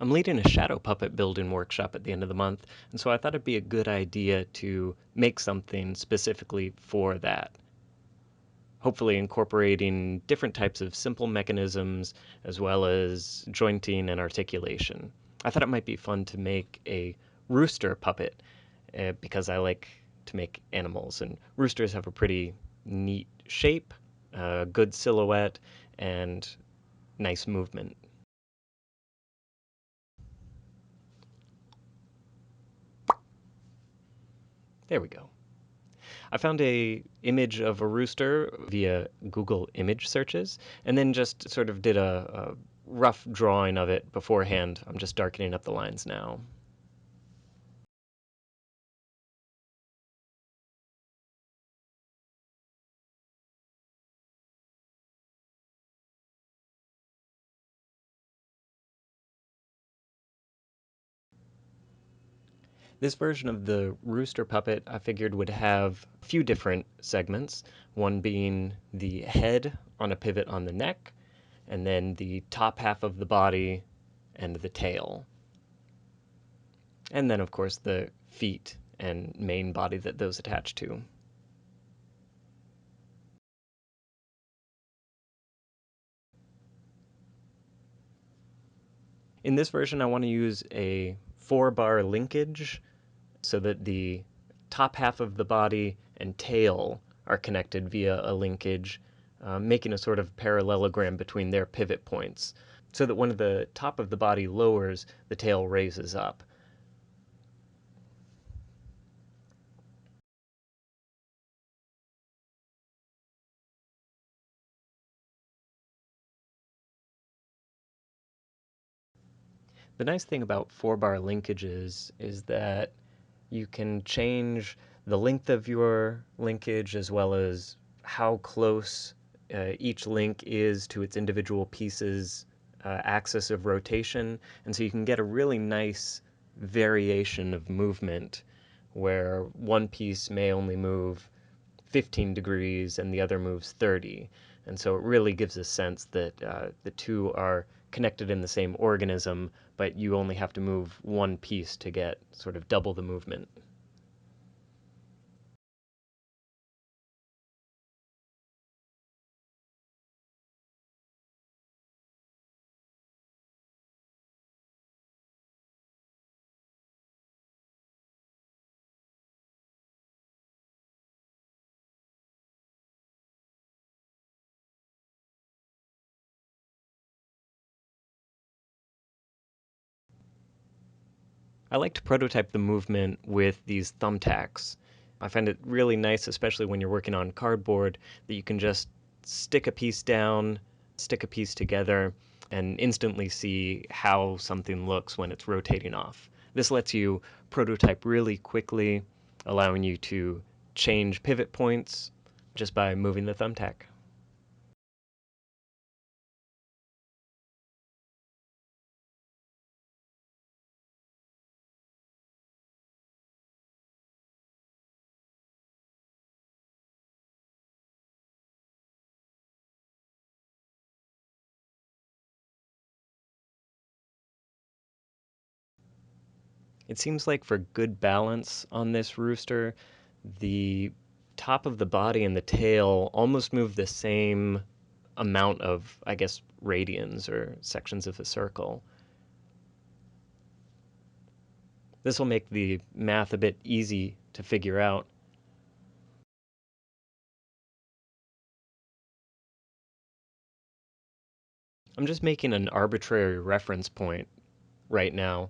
I'm leading a shadow puppet building workshop at the end of the month, and so I thought it'd be a good idea to make something specifically for that. Hopefully incorporating different types of simple mechanisms as well as jointing and articulation. I thought it might be fun to make a rooster puppet because I like to make animals, and roosters have a pretty neat shape, good silhouette, and nice movement. There we go. I found a image of a rooster via Google image searches, and then just sort of did a rough drawing of it beforehand. I'm just darkening up the lines now. This version of the rooster puppet I figured would have a few different segments, one being the head on a pivot on the neck, and then the top half of the body and the tail. And then, of course, the feet and main body that those attach to. In this version, I want to use a 4-bar linkage so that the top half of the body and tail are connected via a linkage, making a sort of parallelogram between their pivot points, so that when the top of the body lowers, the tail raises up. The nice thing about 4-bar linkages is that you can change the length of your linkage as well as how close each link is to its individual pieces' axis of rotation. And so you can get a really nice variation of movement where one piece may only move 15 degrees and the other moves 30. And so it really gives a sense that the two are connected in the same organism, but you only have to move one piece to get sort of double the movement. I like to prototype the movement with these thumbtacks. I find it really nice, especially when you're working on cardboard, that you can just stick a piece down, stick a piece together, and instantly see how something looks when it's rotating off. This lets you prototype really quickly, allowing you to change pivot points just by moving the thumbtack. It seems like for good balance on this rooster, the top of the body and the tail almost move the same amount of, I guess, radians or sections of a circle. This will make the math a bit easy to figure out. I'm just making an arbitrary reference point right now.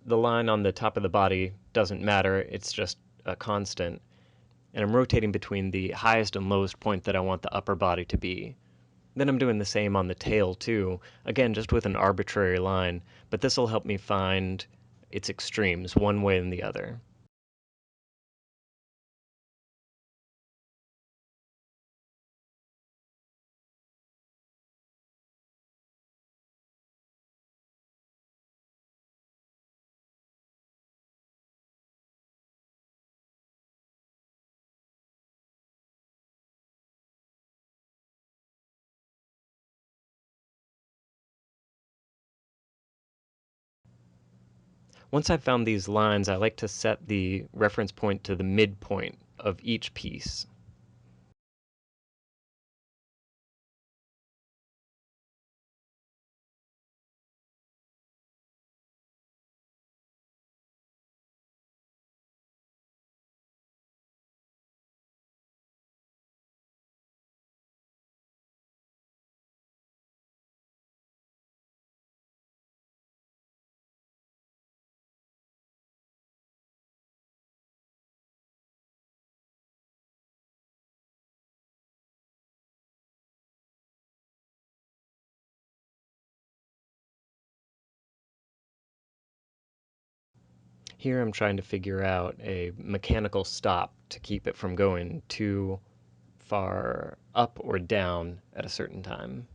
The line on the top of the body doesn't matter, it's just a constant. And I'm rotating between the highest and lowest point that I want the upper body to be. Then I'm doing the same on the tail too, again just with an arbitrary line, but this will help me find its extremes one way and the other. Once I've found these lines, I like to set the reference point to the midpoint of each piece. Here I'm trying to figure out a mechanical stop to keep it from going too far up or down at a certain time.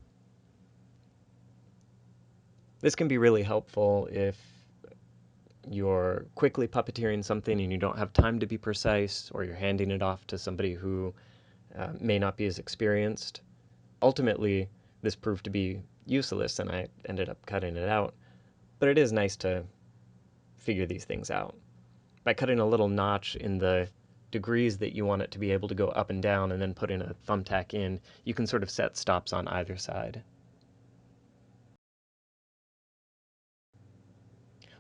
This can be really helpful if you're quickly puppeteering something and you don't have time to be precise, or you're handing it off to somebody who may not be as experienced. Ultimately, this proved to be useless and I ended up cutting it out, but it is nice to figure these things out. By cutting a little notch in the degrees that you want it to be able to go up and down and then putting a thumbtack in, you can sort of set stops on either side.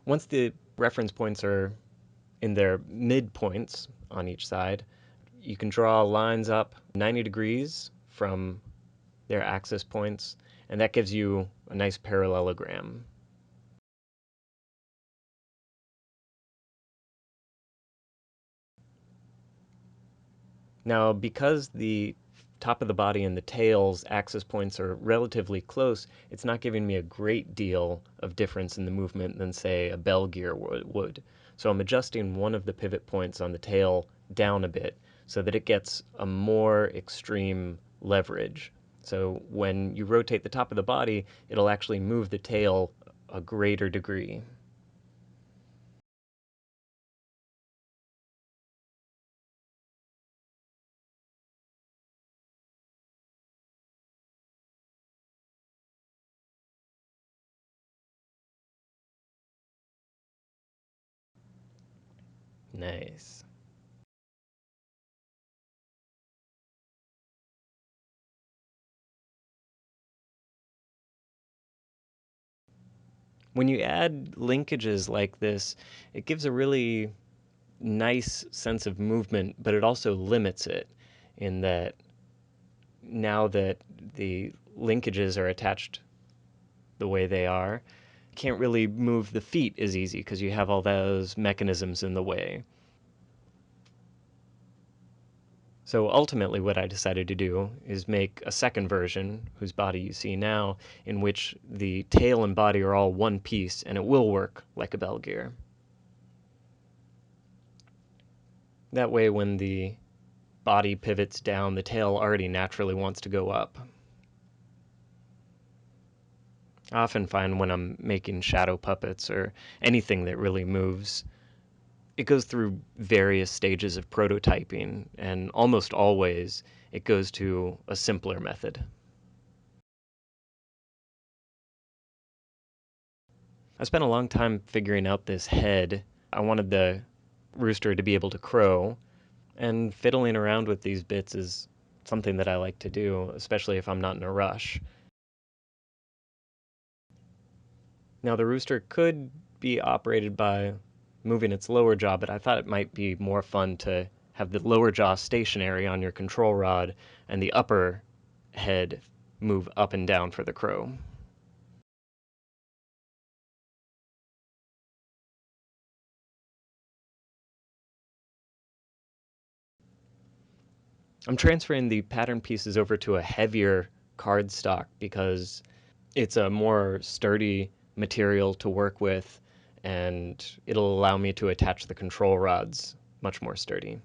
Once the reference points are in their midpoints on each side, you can draw lines up 90 degrees from their axis points, and that gives you a nice parallelogram. Now, because the top of the body and the tail's axis points are relatively close, it's not giving me a great deal of difference in the movement than, say, a bell gear would. So I'm adjusting one of the pivot points on the tail down a bit so that it gets a more extreme leverage. So when you rotate the top of the body, it'll actually move the tail a greater degree. Nice. When you add linkages like this, it gives a really nice sense of movement, but it also limits it in that now that the linkages are attached the way they are, you can't really move the feet as easy because you have all those mechanisms in the way. So ultimately what I decided to do is make a second version, whose body you see now, in which the tail and body are all one piece, and it will work like a bell gear. That way when the body pivots down, the tail already naturally wants to go up. I often find when I'm making shadow puppets or anything that really moves, it goes through various stages of prototyping, and almost always it goes to a simpler method. I spent a long time figuring out this head. I wanted the rooster to be able to crow, and fiddling around with these bits is something that I like to do, especially if I'm not in a rush. Now, the rooster could be operated by moving its lower jaw, but I thought it might be more fun to have the lower jaw stationary on your control rod and the upper head move up and down for the crow. I'm transferring the pattern pieces over to a heavier cardstock because it's a more sturdy material to work with, and it'll allow me to attach the control rods much more sturdy.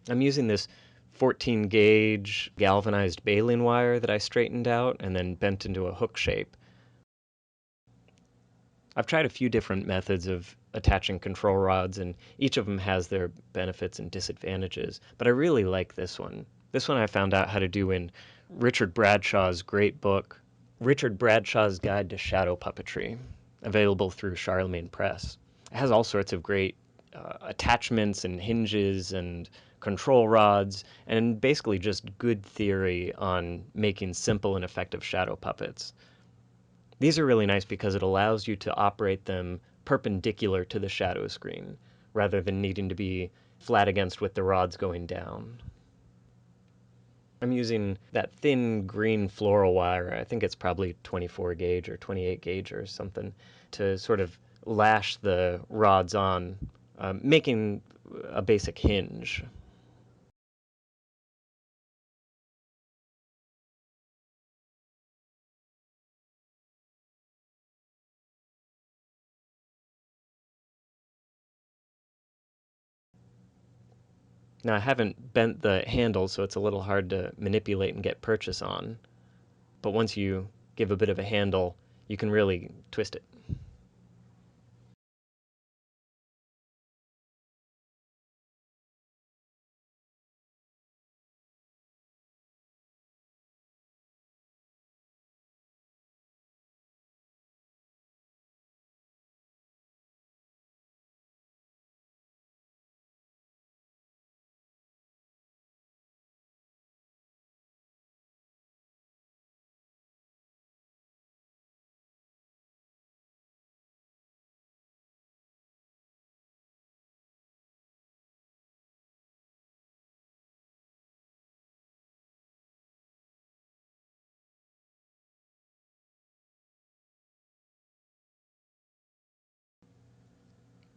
I'm using this 14 gauge galvanized baling wire that I straightened out and then bent into a hook shape. I've tried a few different methods of attaching control rods, and each of them has their benefits and disadvantages, but I really like this one. This one I found out how to do in Richard Bradshaw's great book, Richard Bradshaw's Guide to Shadow Puppetry, available through Charlemagne Press. It has all sorts of great attachments and hinges and control rods, and basically just good theory on making simple and effective shadow puppets. These are really nice because it allows you to operate them perpendicular to the shadow screen, rather than needing to be flat against with the rods going down. I'm using that thin green floral wire, I think it's probably 24 gauge or 28 gauge or something, to sort of lash the rods on, making a basic hinge. Now I haven't bent the handle, so it's a little hard to manipulate and get purchase on, but once you give a bit of a handle, you can really twist it.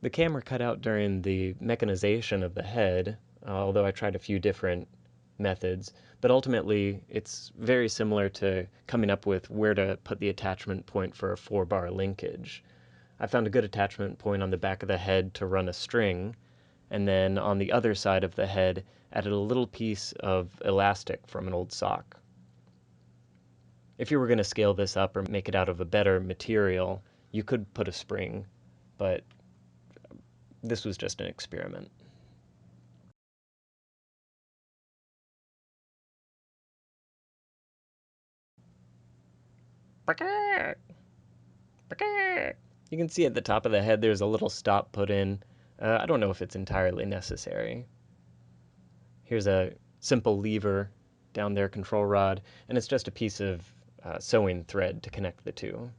The camera cut out during the mechanization of the head, although I tried a few different methods, but ultimately it's very similar to coming up with where to put the attachment point for a 4-bar linkage. I found a good attachment point on the back of the head to run a string, and then on the other side of the head added a little piece of elastic from an old sock. If you were going to scale this up or make it out of a better material, you could put a spring, but this was just an experiment. You can see at the top of the head there's a little stop put in. I don't know if it's entirely necessary. Here's a simple lever down there, control rod, and it's just a piece of sewing thread to connect the two.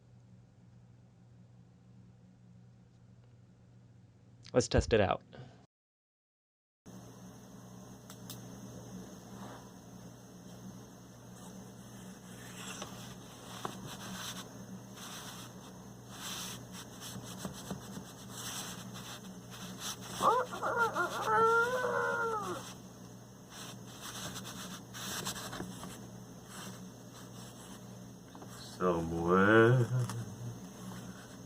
Let's test it out. Somewhere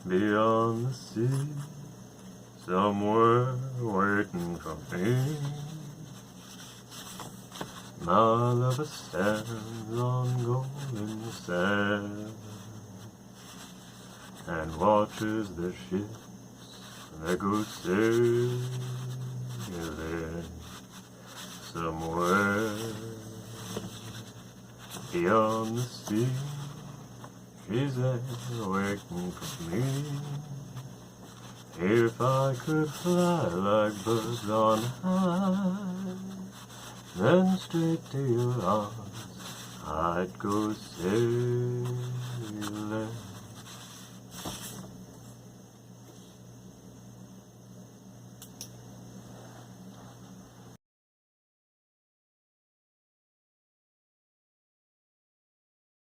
beyond the sea, somewhere waiting for me, my lover stands on golden sand and watches the ships that go sailing somewhere beyond the sea. She's there waiting for me. If I could fly like birds on high, then straight to your arms I'd go sailing.